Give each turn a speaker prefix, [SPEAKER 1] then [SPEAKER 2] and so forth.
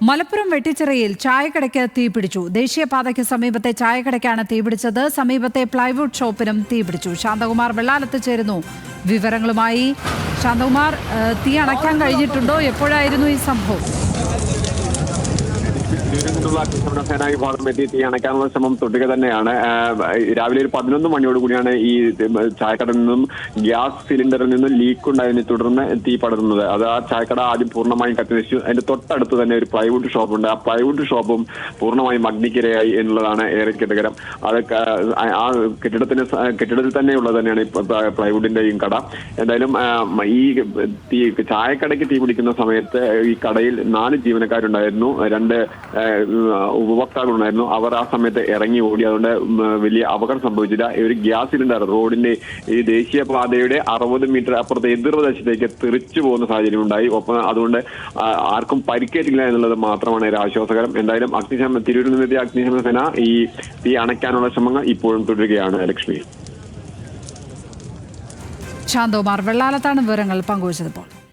[SPEAKER 1] മലപ്പുറം വെട്ടിച്ചിറയിൽ ചായക്കടയ്ക്ക് തീപിടിച്ചു. ദേശീയപാതയ്ക്ക് സമീപത്തെ ചായക്കടയ്ക്കാണ് തീപിടിച്ചത്. സമീപത്തെ പ്ലൈവുഡ് ഷോപ്പിനും തീപിടിച്ചു. ശാന്തകുമാർ വെള്ളാലത്ത് ചേരുന്നു വിവരങ്ങളുമായി. ശാന്തകുമാർ, തീ അണയ്ക്കാൻ കഴിഞ്ഞിട്ടുണ്ടോ? എപ്പോഴായിരുന്നു ഈ സംഭവം?
[SPEAKER 2] സേനാ വിഭാഗം എത്തി തീ അണയ്ക്കാനുള്ള ശ്രമം തുടരുക തന്നെയാണ്. രാവിലെ ഒരു 11 മണിയോട് കൂടിയാണ് ഈ ചായക്കടയിൽ നിന്നും ഗ്യാസ് സിലിണ്ടറിൽ നിന്നും ലീക്ക് ഉണ്ടായതിനെ തുടർന്ന് തീ പടരുന്നത്. അത് ആ ചായക്കട ആദ്യം പൂർണ്ണമായും കത്തിനശിച്ചു. അതിന്റെ തൊട്ടടുത്ത് തന്നെ ഒരു പ്ലൈവുഡ് ഷോപ്പുണ്ട്. ആ പ്ലൈവുഡ് ഷോപ്പും പൂർണ്ണമായും അഗ്നിക്കിരയായി എന്നുള്ളതാണ് ഏറെ ഖേദകരം. അത് ആ കെട്ടിടത്തിൽ തന്നെയുള്ളത് തന്നെയാണ് ഈ പ്ലൈവുഡിന്റെയും കട. എന്തായാലും ഈ ചായക്കടയ്ക്ക് തീ പിടിക്കുന്ന സമയത്ത് ഈ കടയിൽ 4 ജീവനക്കാരുണ്ടായിരുന്നു, 2 ഉപഭോക്താക്കളുണ്ടായിരുന്നു. അവർ ആ സമയത്ത് ഇറങ്ങി ഓടി. അതുകൊണ്ട് വലിയ അപകടം സംഭവിച്ചില്ല. ഒരു ഗ്യാസ് സിലിണ്ടർ റോഡിന്റെ ഈ ദേശീയപാതയുടെ 60 മീറ്റർ അപ്പുറത്തെ എതിർവശത്തേക്ക് തെറിച്ചു പോകുന്ന സാഹചര്യം ഉണ്ടായി. ഒപ്പം അതുകൊണ്ട് ആർക്കും പരിക്കേറ്റില്ല എന്നുള്ളത് മാത്രമാണ് ഒരു ആശ്വാസകരം. എന്തായാലും തിരൂരിൽ നിന്നെത്തിയ അഗ്നിശമന സേന ഈ തീ അണയ്ക്കാനുള്ള ശ്രമങ്ങൾ ഇപ്പോഴും തുടരുകയാണ്. ലക്ഷ്മി.
[SPEAKER 1] ശാന്തകുമാർ വെള്ളാലത്താണ് വിവരങ്ങൾ പങ്കുവച്ചത്.